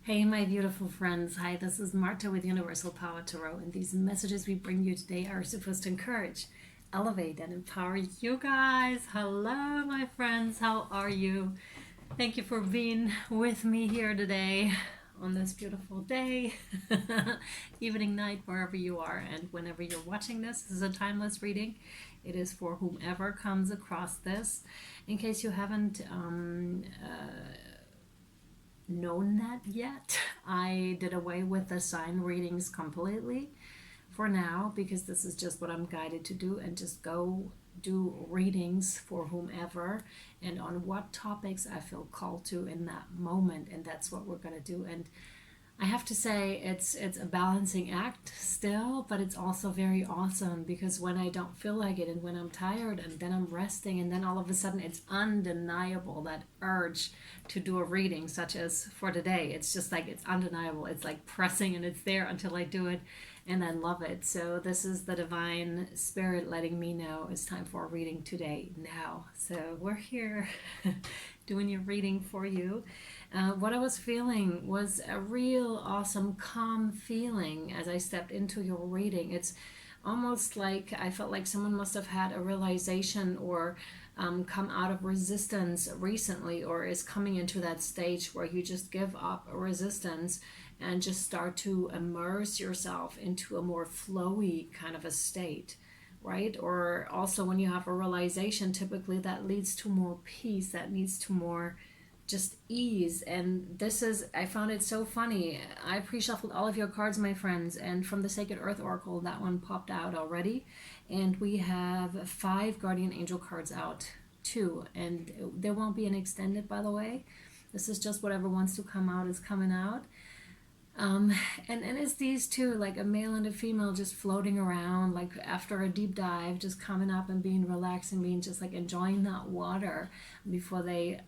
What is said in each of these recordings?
Hey, my beautiful friends. Hi, this is Marta with Universal Power Tarot, and these messages we bring you today are supposed to encourage, elevate, and empower you guys. Hello, my friends. How are you? Thank you for being with me here today on this beautiful day, evening, night, wherever you are, and whenever you're watching this. This is a timeless reading. It is for whomever comes across this. In case you haven't known that yet, I did away with the sign readings completely for now, because this is just what I'm guided to do, and just go do readings for whomever and on what topics I feel called to in that moment, and that's what we're going to do. And I have to say it's a balancing act still, but it's also very awesome, because when I don't feel like it and when I'm tired and then I'm resting and then all of a sudden it's undeniable, that urge to do a reading such as for today. It's just like it's undeniable. It's like pressing and it's there until I do it and I love it. So this is the divine spirit letting me know it's time for a reading today now. So we're here doing your reading for you. What I was feeling was a real awesome calm feeling as I stepped into your reading. It's almost like I felt like someone must have had a realization or come out of resistance recently, or is coming into that stage where you just give up resistance and just start to immerse yourself into a more flowy kind of a state, right? Or also when you have a realization, typically that leads to more peace, that leads to more just ease. And this is, I found it so funny. I pre-shuffled all of your cards, my friends, and from the Sacred Earth Oracle, that one popped out already. And we have 5 guardian angel cards out too. And there won't be an extended, by the way. This is just whatever wants to come out is coming out. And it's these two, like a male and a female, just floating around, like after a deep dive, just coming up and being relaxed and being just like enjoying that water before they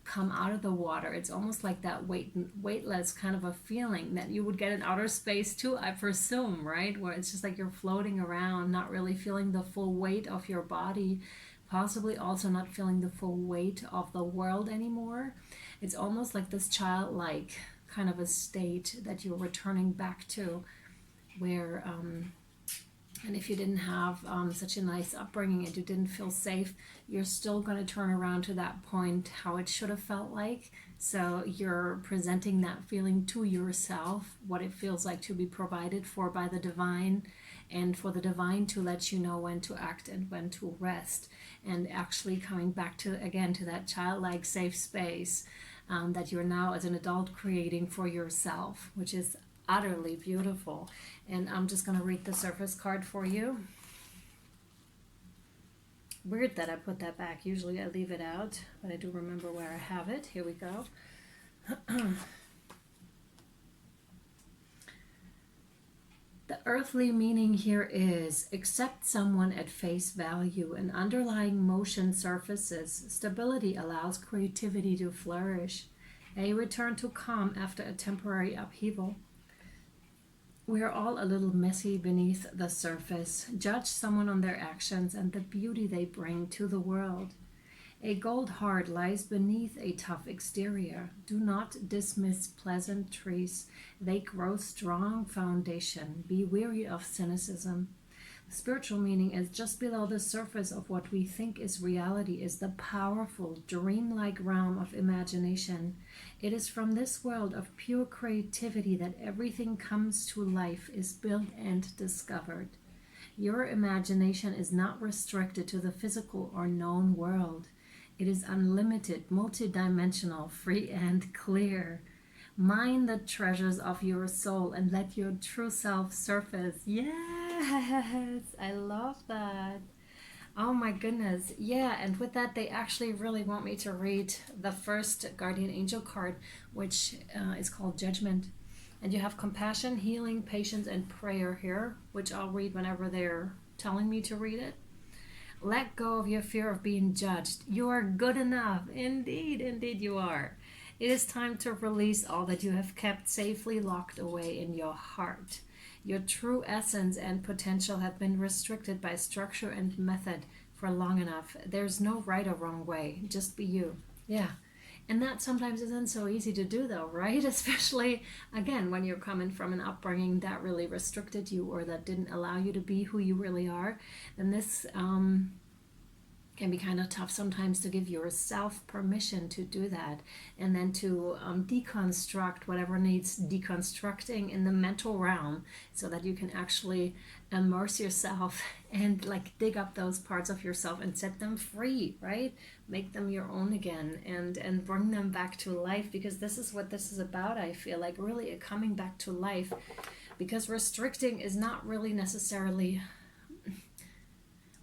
come out of the water. It's almost like that weightless kind of a feeling that you would get in outer space too, I presume, right? Where it's just like you're floating around, not really feeling the full weight of your body, possibly also not feeling the full weight of the world anymore. It's almost like this childlike kind of a state that you're returning back to, where and if you didn't have such a nice upbringing and you didn't feel safe, you're still going to turn around to that point how it should have felt like. So you're presenting that feeling to yourself, what it feels like to be provided for by the divine, and for the divine to let you know when to act and when to rest, and actually coming back to, again, to that childlike safe space that you're now as an adult creating for yourself, which is utterly beautiful. And I'm just going to read the surface card for you. Weird that I put that back. Usually I leave it out, but I do remember where I have it. Here we go. The earthly meaning here is: accept someone at face value. An underlying motion surfaces. Stability allows creativity to flourish. A return to calm after a temporary upheaval. We are all a little messy beneath the surface. Judge someone on their actions and the beauty they bring to the world. A gold heart lies beneath a tough exterior. Do not dismiss pleasantries. They grow strong foundation. Be weary of cynicism. The spiritual meaning is: just below the surface of what we think is reality is the powerful, dreamlike realm of imagination. It is from this world of pure creativity that everything comes to life, is built and discovered. Your imagination is not restricted to the physical or known world. It is unlimited, multidimensional, free and clear. Mine the treasures of your soul and let your true self surface. Yes, I love that. Oh my goodness. Yeah, and with that, they actually really want me to read the first guardian angel card, which is called Judgment. And you have compassion, healing, patience, and prayer here, which I'll read whenever they're telling me to read it. Let go of your fear of being judged. You are good enough. Indeed, indeed you are. It is time to release all that you have kept safely locked away in your heart. Your true essence and potential have been restricted by structure and method for long enough. There's no right or wrong way. Just be you. Yeah. And that sometimes isn't so easy to do though, right? Especially, again, when you're coming from an upbringing that really restricted you or that didn't allow you to be who you really are. Then this can be kind of tough sometimes to give yourself permission to do that, and then to deconstruct whatever needs deconstructing in the mental realm, so that you can actually immerse yourself and like dig up those parts of yourself and set them free, right? Make them your own again, and bring them back to life, because this is what this is about. I feel like really coming back to life, because restricting is not really necessarily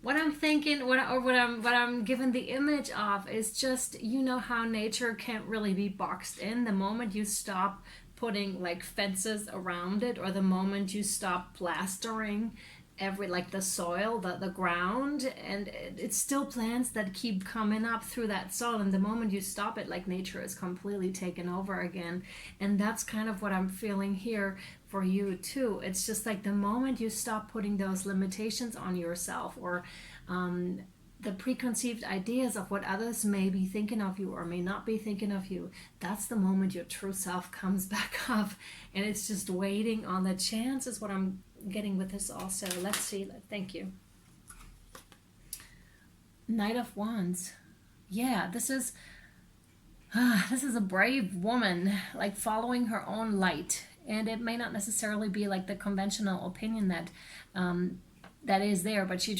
what I'm thinking. What I'm given the image of is just, you know how nature can't really be boxed in. The moment you stop putting like fences around it, or the moment you stop plastering every, like the soil, the ground, and it's still plants that keep coming up through that soil, and the moment you stop it, like nature is completely taken over again. And that's kind of what I'm feeling here for you too. It's just like the moment you stop putting those limitations on yourself, or the preconceived ideas of what others may be thinking of you or may not be thinking of you, that's the moment your true self comes back up, and it's just waiting on the chance, is what I'm getting with this also. Let's see. Thank you. Knight of Wands. Yeah, this is a brave woman, like following her own light. And it may not necessarily be like the conventional opinion that that is there, but she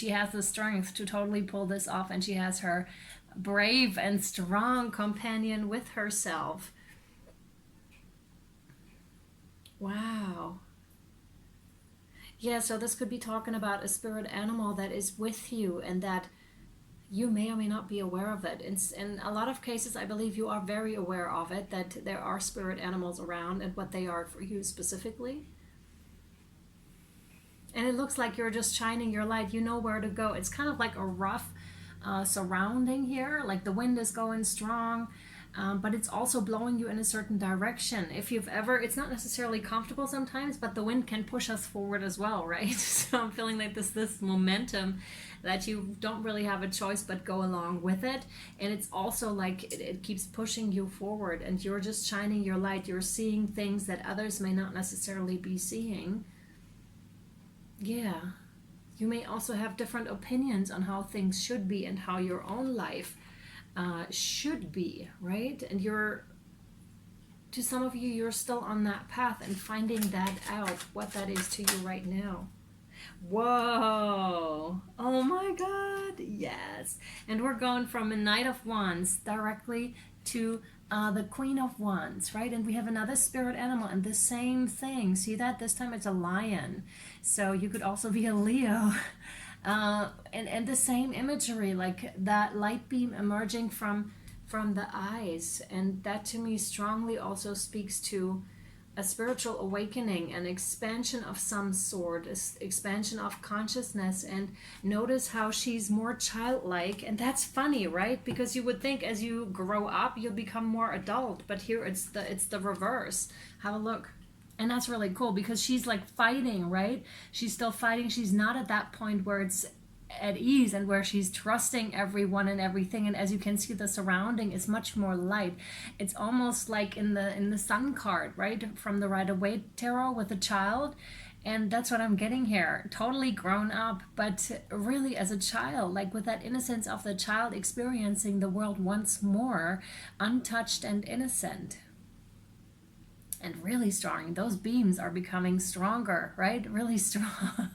has the strength to totally pull this off, and she has her brave and strong companion with herself. Wow. Yeah, so this could be talking about a spirit animal that is with you, and that you may or may not be aware of it. In a lot of cases, I believe you are very aware of it, that there are spirit animals around and what they are for you specifically. And it looks like you're just shining your light. You know where to go. It's kind of like a rough surrounding here, like the wind is going strong. But it's also blowing you in a certain direction. If you've ever, it's not necessarily comfortable sometimes, but the wind can push us forward as well, right? So I'm feeling like this momentum that you don't really have a choice but go along with it. And it's also like it keeps pushing you forward, and you're just shining your light. You're seeing things that others may not necessarily be seeing. Yeah. You may also have different opinions on how things should be and how your own life should be, right? And to some of you, you're still on that path and finding that out, what that is to you right now. Whoa. Oh my God. Yes. And we're going from a Knight of Wands directly to the Queen of Wands, right? And we have another spirit animal, and the same thing. See that? This time it's a lion. So you could also be a Leo. And the same imagery, like that light beam emerging from the eyes. And that to me strongly also speaks to a spiritual awakening, an expansion of some sort, expansion of consciousness. And notice how she's more childlike. And that's funny, right? Because you would think as you grow up, you'll become more adult. But here it's the reverse. Have a look. And that's really cool, because she's like fighting, right? She's still fighting. She's not at that point where it's at ease and where she's trusting everyone and everything. And as you can see, the surrounding is much more light. It's almost like in the Sun card, right? From the Rider-Waite tarot with the child. And that's what I'm getting here. Totally grown up, but really as a child, like with that innocence of the child experiencing the world once more, untouched and innocent. And really strong. Those beams are becoming stronger, right? Really strong.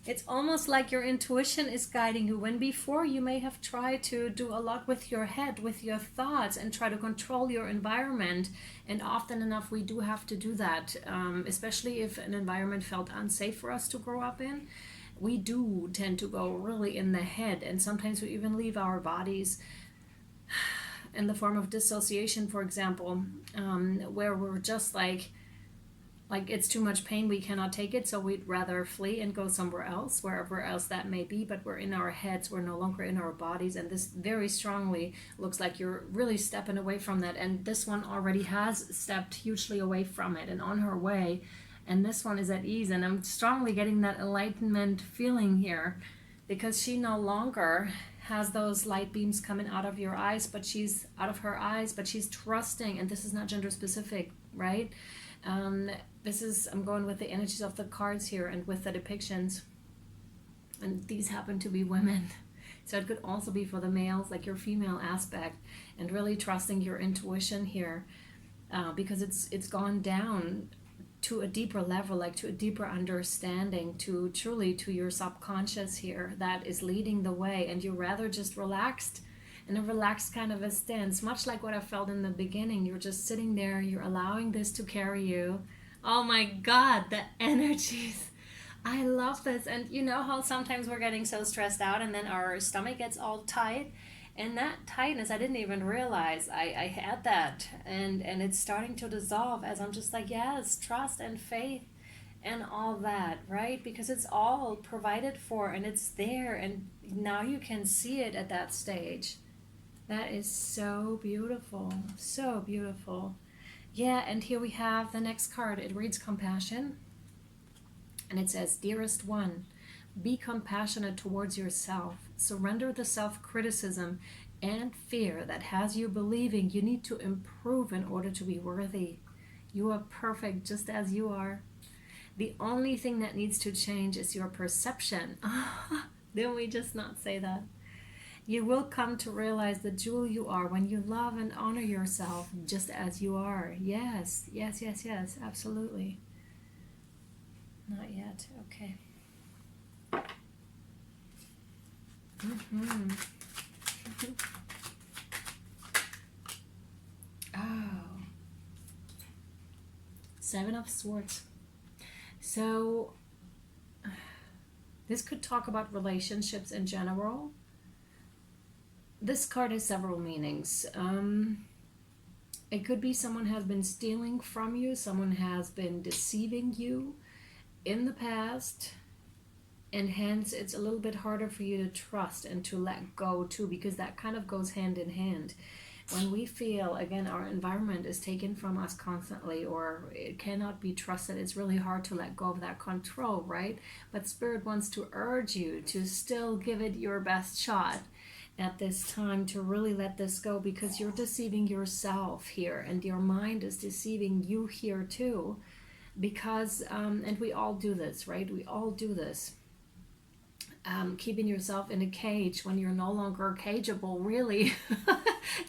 It's almost like your intuition is guiding you, when before you may have tried to do a lot with your head, with your thoughts, and try to control your environment. And often enough, we do have to do that, especially if an environment felt unsafe for us to grow up in. We do tend to go really in the head, and sometimes we even leave our bodies in the form of dissociation, for example, where we're just like it's too much pain, we cannot take it, so we'd rather flee and go somewhere else, wherever else that may be. But we're in our heads, we're no longer in our bodies, and this very strongly looks like you're really stepping away from that. And this one already has stepped hugely away from it and on her way, and this one is at ease. And I'm strongly getting that enlightenment feeling here, because she no longer has those light beams coming out of your eyes, but she's out of her eyes, but she's trusting. And this is not gender specific, right? This is, I'm going with the energies of the cards here and with the depictions. And these happen to be women. So it could also be for the males, like your female aspect, and really trusting your intuition here, because it's gone down to a deeper level, like to a deeper understanding, to truly to your subconscious here that is leading the way, and you're rather just relaxed in a relaxed kind of a stance, much like what I felt in the beginning. You're just sitting there, you're allowing this to carry you. Oh my God, the energies. I love this. And you know how sometimes we're getting so stressed out and then our stomach gets all tight, and that tightness, I didn't even realize I had that, and it's starting to dissolve as I'm just like, yes, trust and faith and all that, right? Because it's all provided for and it's there, and now you can see it at that stage. That is so beautiful, so beautiful. Yeah, and here we have the next card. It reads compassion. And it says, dearest one, be compassionate towards yourself. Surrender the self-criticism and fear that has you believing you need to improve in order to be worthy. You are perfect just as you are. The only thing that needs to change is your perception. Didn't we just not say that? You will come to realize the jewel you are when you love and honor yourself just as you are. Yes, yes, yes, yes, absolutely. Not yet. Okay. Oh. Seven of Swords. So this could talk about relationships in general. This card has several meanings. It could be someone has been stealing from you, someone has been deceiving you in the past, and hence it's a little bit harder for you to trust and to let go too, because that kind of goes hand in hand. When we feel, again, our environment is taken from us constantly, or it cannot be trusted, it's really hard to let go of that control, right? But Spirit wants to urge you to still give it your best shot at this time, to really let this go, because you're deceiving yourself here, and your mind is deceiving you here too. Because, and we all do this, right? We all do this. Keeping yourself in a cage when you're no longer cageable, really.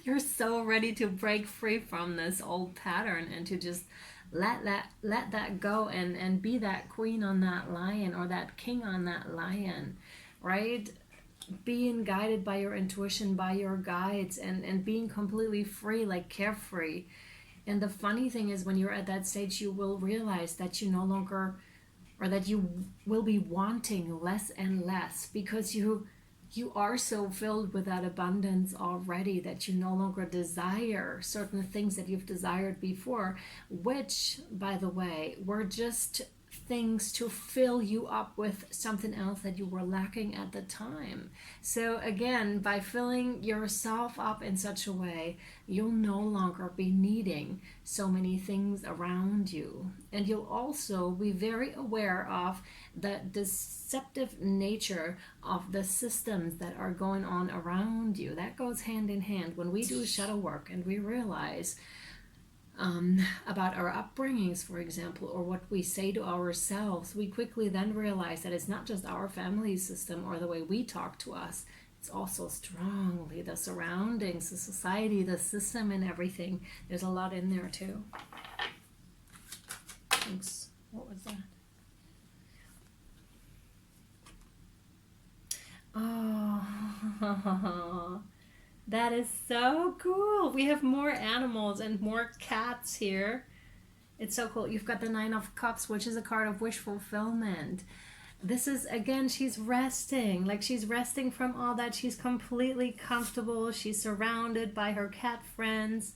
You're so ready to break free from this old pattern and to just let that go and be that queen on that lion, or that king on that lion, right? Being guided by your intuition, by your guides, and being completely free, like carefree. And the funny thing is, when you're at that stage, you will realize that you no longer, or that you will be wanting less and less, because you are so filled with that abundance already that you no longer desire certain things that you've desired before, which, by the way, were just things to fill you up with something else that you were lacking at the time. So again, by filling yourself up in such a way, you'll no longer be needing so many things around you. And you'll also be very aware of the deceptive nature of the systems that are going on around you. That goes hand in hand. When we do shadow work and we realize about our upbringings, for example, or what we say to ourselves, we quickly then realize that it's not just our family system or the way we talk to us, it's also strongly the surroundings, the society, the system, and everything. There's a lot in there too. Thanks. What was that? Oh, that is so cool. We have more animals and more cats here. It's so cool. You've got the Nine of Cups, which is a card of wish fulfillment. This is, again, she's resting. Like, she's resting from all that. She's completely comfortable. She's surrounded by her cat friends.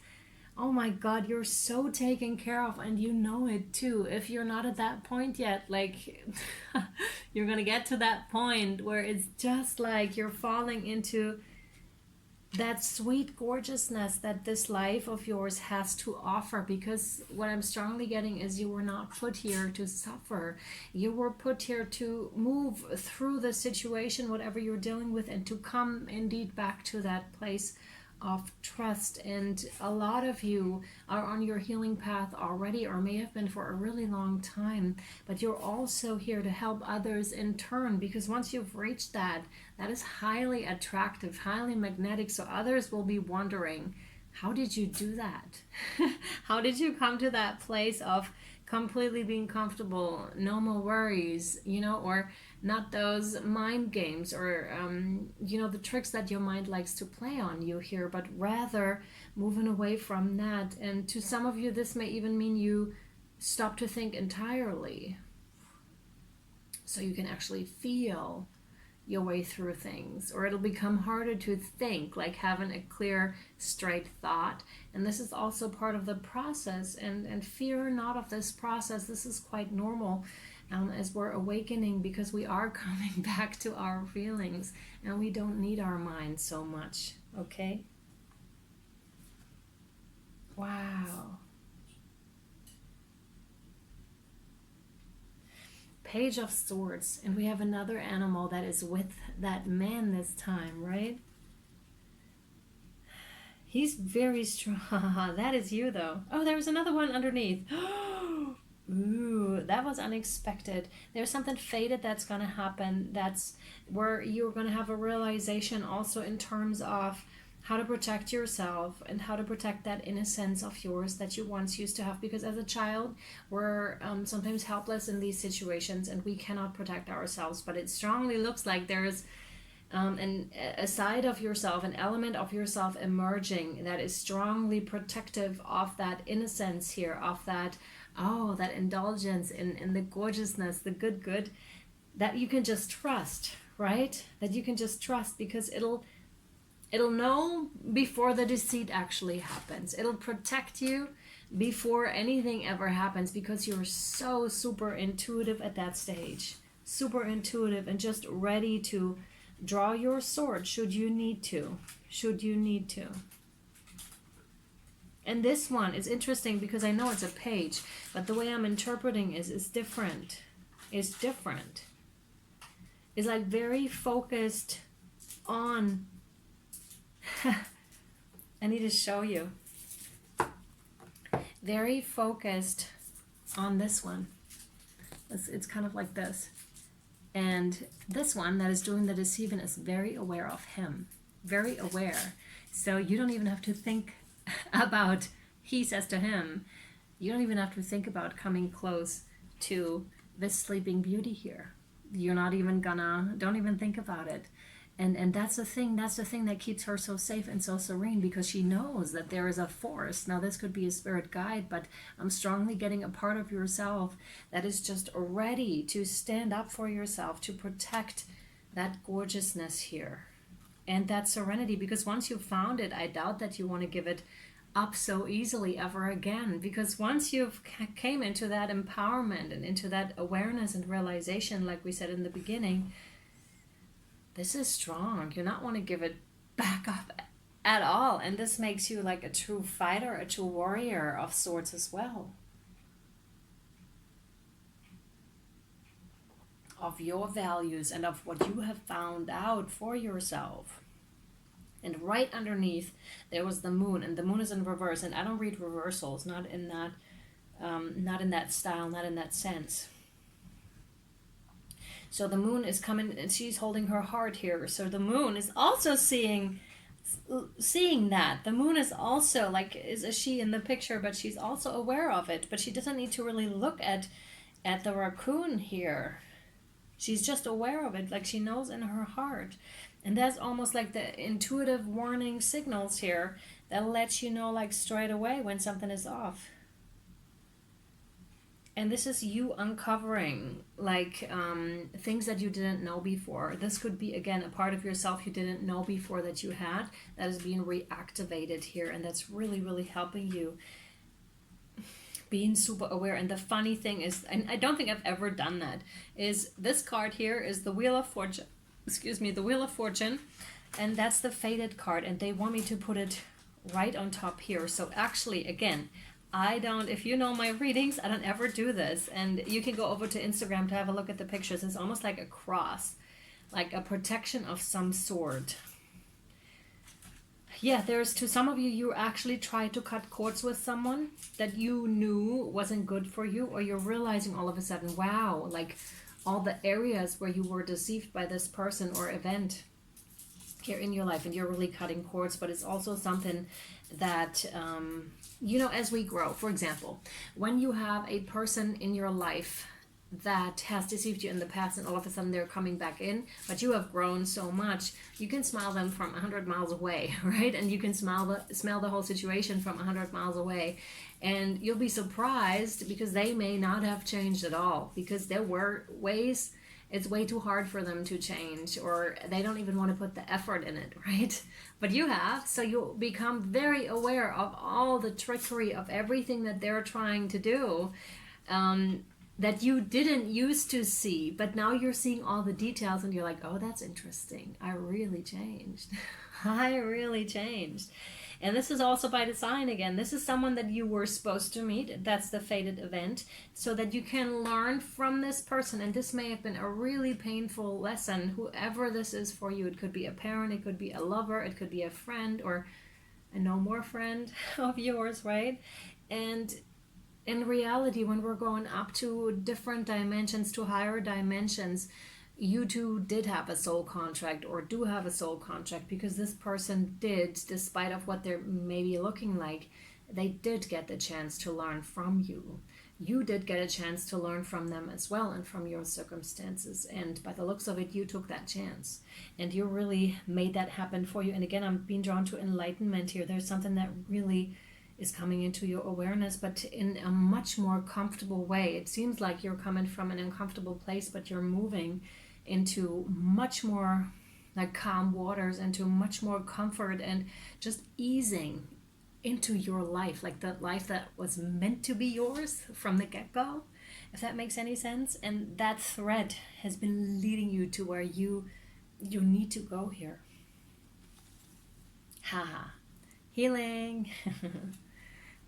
Oh my God, you're so taken care of, and you know it too. If you're not at that point yet, like, you're gonna get to that point where it's just like you're falling into that sweet gorgeousness that this life of yours has to offer. Because what I'm strongly getting is you were not put here to suffer. You were put here to move through the situation, whatever you're dealing with, and to come indeed back to that place of trust. And a lot of you are on your healing path already, or may have been for a really long time, but you're also here to help others in turn, because once you've reached that, that is highly attractive, highly magnetic. So others will be wondering, how did you do that? How did you come to that place of completely being comfortable, no more worries, or not those mind games, or the tricks that your mind likes to play on you here, but rather moving away from that. And to some of you, this may even mean you stop to think entirely, so you can actually feel your way through things, or it'll become harder to think, like having a clear, straight thought. And this is also part of the process, and fear not of this process. This is quite normal as we're awakening, because we are coming back to our feelings, and we don't need our mind so much. Okay? Wow. Page of Swords, and we have another animal that is with that man this time, right? He's very strong. That is you, though. Oh, there was another one underneath. Ooh, that was unexpected. There's something fated that's going to happen. That's where you're going to have a realization also in terms of how to protect yourself and how to protect that innocence of yours that you once used to have. Because as a child, we're sometimes helpless in these situations and we cannot protect ourselves. But it strongly looks like there's a side of yourself, an element of yourself emerging that is strongly protective of that innocence here, of that, that indulgence in the gorgeousness, the good, that you can just trust, right? That you can just trust, because it'll know before the deceit actually happens. It'll protect you before anything ever happens, because you're so super intuitive at that stage. Super intuitive and just ready to draw your sword should you need to. And this one is interesting because I know it's a page, but the way I'm interpreting is different. It's different. It's like very focused on... I need to show you. Very focused on this one. It's kind of like this. And this one that is doing the deceiving is very aware of him. Very aware. So you don't even have to think about, he says to him, you don't even have to think about coming close to this sleeping beauty here. You're not even don't even think about it. And that's the thing that keeps her so safe and so serene, because she knows that there is a force. Now this could be a spirit guide, but I'm strongly getting a part of yourself that is just ready to stand up for yourself, to protect that gorgeousness here and that serenity. Because once you've found it, I doubt that you want to give it up so easily ever again, because once you've came into that empowerment and into that awareness and realization, like we said in the beginning, this is strong. You not want to give it back up at all. And this makes you like a true fighter, a true warrior of sorts as well. Of your values and of what you have found out for yourself. And right underneath there was the moon, and the moon is in reverse. And I don't read reversals, not in that style, not in that sense. So the moon is coming, and she's holding her heart here. So the moon is also seeing that. The moon is also like, is a she in the picture, but she's also aware of it. But she doesn't need to really look at the raccoon here. She's just aware of it, like she knows in her heart. And that's almost like the intuitive warning signals here that lets you know like straight away when something is off. And this is you uncovering like things that you didn't know before. This could be, again, a part of yourself you didn't know before that you had, that is being reactivated here. And that's really, really helping you being super aware. And the funny thing is, and I don't think I've ever done that, is this card here is the Wheel of Fortune. Excuse me, the Wheel of Fortune. And that's the Fated card, and they want me to put it right on top here. So actually, again, I don't, if you know my readings, I don't ever do this. And you can go over to Instagram to have a look at the pictures. It's almost like a cross, like a protection of some sort. Yeah, there's, to some of you, you actually tried to cut cords with someone that you knew wasn't good for you, or you're realizing all of a sudden, wow, like all the areas where you were deceived by this person or event here in your life, and you're really cutting cords. But it's also something that, you know, as we grow, for example, when you have a person in your life that has deceived you in the past, and all of a sudden they're coming back in, but you have grown so much, you can smell them from 100 miles away, right? And you can smell the whole situation from 100 miles away, and you'll be surprised because they may not have changed at all, because there were ways it's way too hard for them to change, or they don't even want to put the effort in it, right? But you have, so you'll become very aware of all the trickery of everything that they're trying to do, that you didn't used to see, but now you're seeing all the details, and you're like, oh, that's interesting. I really changed. I really changed. And this is also by design again. This is someone that you were supposed to meet. That's the Fated event. So that you can learn from this person. And this may have been a really painful lesson, whoever this is for you. It could be a parent, it could be a lover, it could be a friend, or a no more friend of yours, right? And in reality, when we're going up to different dimensions, to higher dimensions, you two did have a soul contract, or do have a soul contract, because this person did, despite of what they're maybe looking like, they did get the chance to learn from you. You did get a chance to learn from them as well, and from your circumstances. And by the looks of it, you took that chance, and you really made that happen for you. And again, I'm being drawn to enlightenment here. There's something that really is coming into your awareness, but in a much more comfortable way. It seems like you're coming from an uncomfortable place, but you're moving into much more like calm waters, into much more comfort, and just easing into your life, like the life that was meant to be yours from the get-go, if that makes any sense. And that thread has been leading you to where you need to go here. Haha. Healing.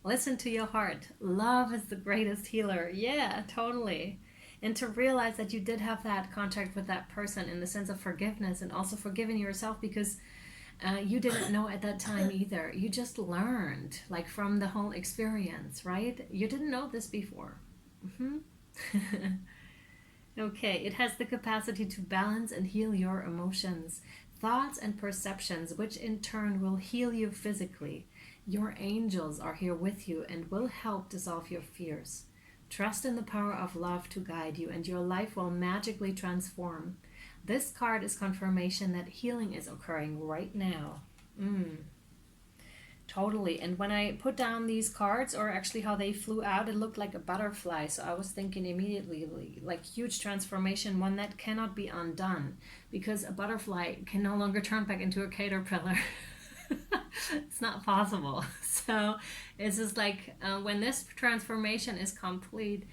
Listen to your heart. Love is the greatest healer. Yeah, totally. And to realize that you did have that contact with that person in the sense of forgiveness, and also forgiving yourself, because you didn't know at that time either. You just learned, like, from the whole experience, right? You didn't know this before. Okay, it has the capacity to balance and heal your emotions, thoughts, and perceptions, which in turn will heal you physically. Your angels are here with you and will help dissolve your fears. Trust in the power of love to guide you, and your life will magically transform. This card is confirmation that healing is occurring right now. Totally. And when I put down these cards, or actually how they flew out, it looked like a butterfly. So I was thinking immediately, like, huge transformation, one that cannot be undone, because a butterfly can no longer turn back into a caterpillar. It's not possible. So it's just like, when this transformation is complete,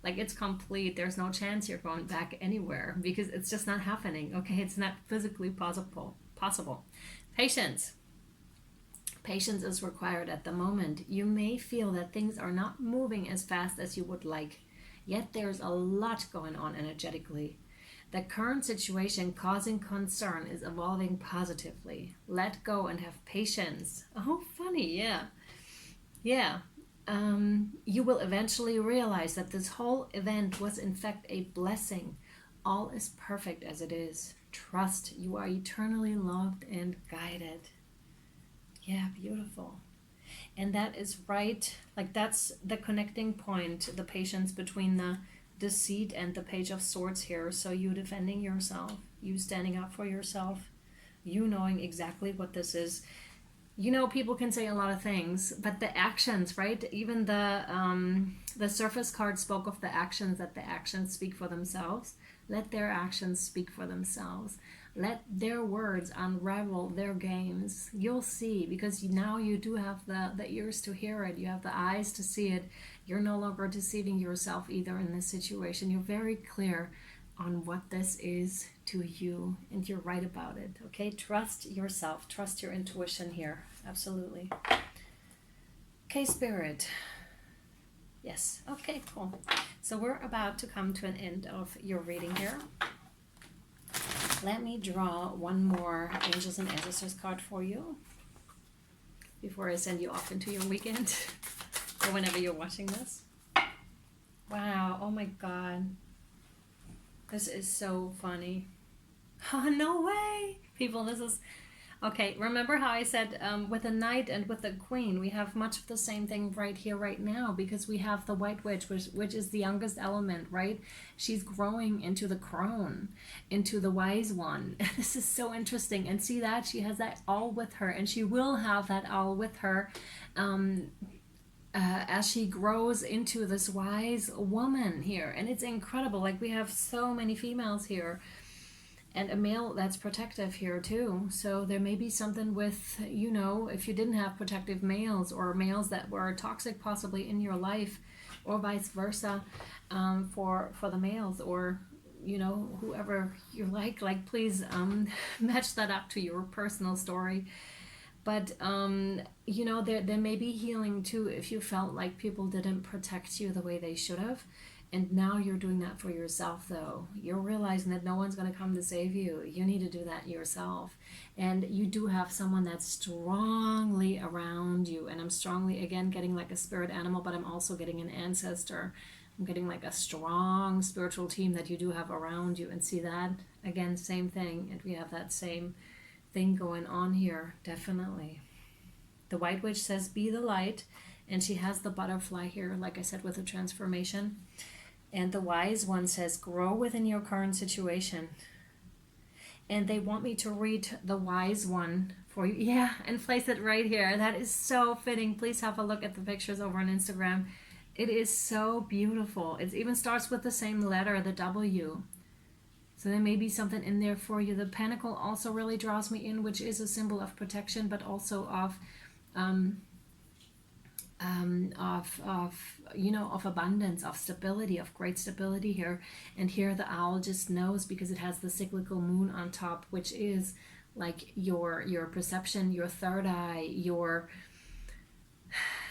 like, it's complete, there's no chance you're going back anywhere, because it's just not happening. Okay, it's not physically possible. Patience is required at the moment. You may feel that things are not moving as fast as you would like, yet there's a lot going on energetically. The current situation causing concern is evolving positively. Let go and have patience. Oh, funny, yeah. You will eventually realize that this whole event was in fact a blessing. All is perfect as it is. Trust, you are eternally loved and guided. Yeah, beautiful. And that is right, like, that's the connecting point, the patience between the deceit and the Page of Swords here. So you defending yourself, you standing up for yourself, you knowing exactly what this is. You know, people can say a lot of things, but the actions, right? Even the surface card spoke of the actions, that the actions speak for themselves. Let their actions speak for themselves. Let their words unravel their games. You'll see, because now you do have the ears to hear it. You have the eyes to see it. You're no longer deceiving yourself either in this situation. You're very clear on what this is to you, and you're right about it. Okay, trust yourself, trust your intuition here. Absolutely. Okay, Spirit. Yes. Okay, cool. So we're about to come to an end of your reading here. Let me draw one more Angels and Ancestors card for you before I send you off into your weekend or whenever you're watching this. Wow. Oh my God. This is so funny. Oh, no way. People, this is... Okay, remember how I said with the Knight and with the Queen, we have much of the same thing right here, right now, because we have the White Witch, which is the youngest element, right? She's growing into the Crone, into the Wise One. This is so interesting. And see that? She has that all with her, and she will have that all with her as she grows into this wise woman here. And it's incredible. Like, we have so many females here. And a male that's protective here too. So there may be something with, you know, if you didn't have protective males, or males that were toxic possibly in your life, or vice versa, for the males, or, you know, whoever you like, please match that up to your personal story. But, you know, there may be healing too if you felt like people didn't protect you the way they should have. And now you're doing that for yourself, though. You're realizing that no one's going to come to save you. You need to do that yourself. And you do have someone that's strongly around you. And I'm strongly, again, getting like a spirit animal, but I'm also getting an ancestor. I'm getting like a strong spiritual team that you do have around you. And see that? Again, same thing. And we have that same thing going on here, definitely. The White Witch says, be the light. And she has the butterfly here, like I said, with the transformation. And the Wise One says, grow within your current situation. And they want me to read the Wise One for you. Yeah, and place it right here. That is so fitting. Please have a look at the pictures over on Instagram. It is so beautiful. It even starts with the same letter, the W. So there may be something in there for you. The Pentacle also really draws me in, which is a symbol of protection, but also of you know, of abundance, of stability, of great stability here. And here the owl just knows, because it has the cyclical moon on top, which is like your perception, your third eye, your,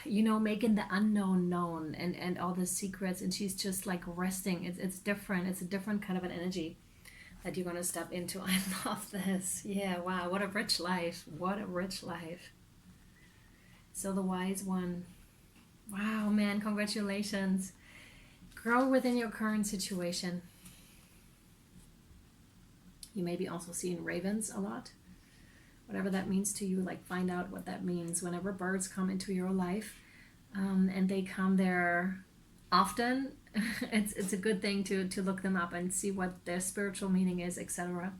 you know, making the unknown known, and all the secrets. And she's just like resting. It's different. It's a different kind of an energy that you're going to step into. I love this. Yeah, wow, what a rich life. What a rich life. So the Wise One. Wow, man, congratulations. Grow within your current situation. You may be also seeing ravens a lot. Whatever that means to you, like, find out what that means. Whenever birds come into your life, and they come there often, it's a good thing to look them up and see what their spiritual meaning is, etc.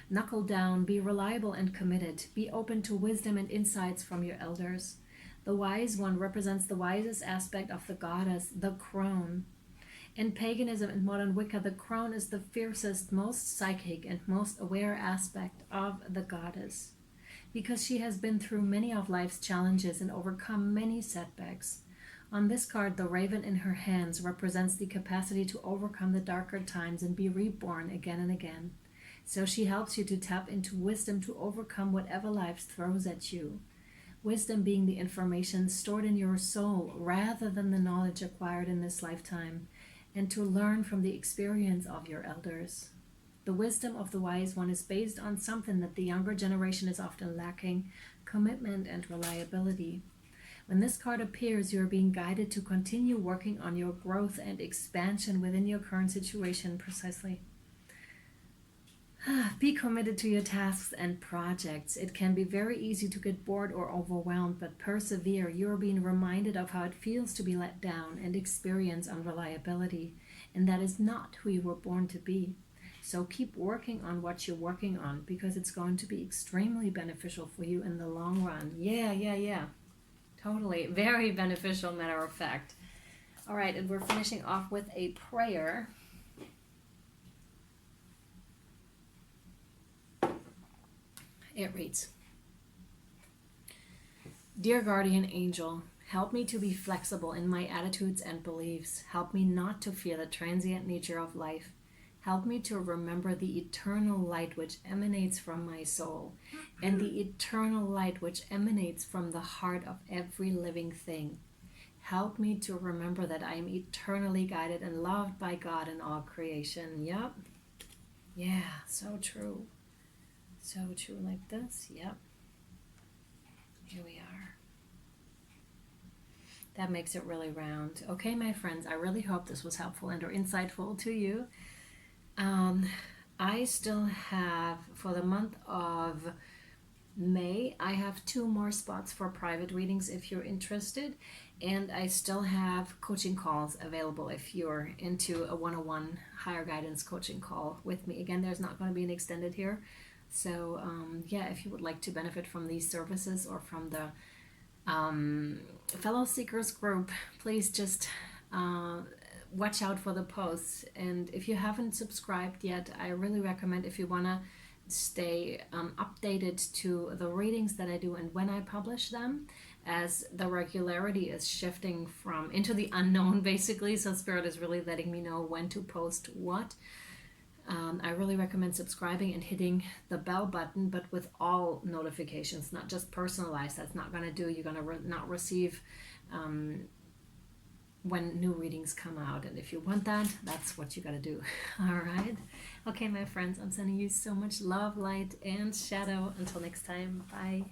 Knuckle down, be reliable and committed. Be open to wisdom and insights from your elders. The Wise One represents the wisest aspect of the goddess, the crone. In paganism and modern Wicca, the crone is the fiercest, most psychic, and most aware aspect of the goddess, because she has been through many of life's challenges and overcome many setbacks. On this card, the raven in her hands represents the capacity to overcome the darker times and be reborn again and again. So she helps you to tap into wisdom to overcome whatever life throws at you. Wisdom being the information stored in your soul rather than the knowledge acquired in this lifetime, and to learn from the experience of your elders. The wisdom of the Wise One is based on something that the younger generation is often lacking: commitment and reliability. When this card appears, you are being guided to continue working on your growth and expansion within your current situation. Precisely. Be committed to your tasks and projects. It can be very easy to get bored or overwhelmed, but persevere. You are being reminded of how it feels to be let down and experience unreliability, and that is not who you were born to be. So keep working on what you're working on, because it's going to be extremely beneficial for you in the long run. Yeah. Totally. Very beneficial, matter of fact. All right, and we're finishing off with a prayer. It reads, Dear Guardian Angel, help me to be flexible in my attitudes and beliefs. Help me not to fear the transient nature of life. Help me to remember the eternal light which emanates from my soul and the eternal light which emanates from the heart of every living thing. Help me to remember that I am eternally guided and loved by God and all creation. Yep. Yeah, so true. So true, like this. Yep. Here we are. That makes it really round. Okay, my friends, I really hope this was helpful and or insightful to you. I still have, for the month of May, I have 2 more spots for private readings if you're interested. And I still have coaching calls available if you're into a 101 higher guidance coaching call with me. Again, there's not going to be an extended here. So yeah, if you would like to benefit from these services or from the fellow seekers group, please just watch out for the posts. And if you haven't subscribed yet, I really recommend, if you want to stay updated to the readings that I do and when I publish them, as the regularity is shifting from into the unknown basically, so Spirit is really letting me know when to post what. I really recommend subscribing and hitting the bell button, but with all notifications, not just personalized. That's not going to do. You're going to not receive when new readings come out. And if you want that, that's what you got to do. All right. Okay, my friends, I'm sending you so much love, light, and shadow. Until next time, bye.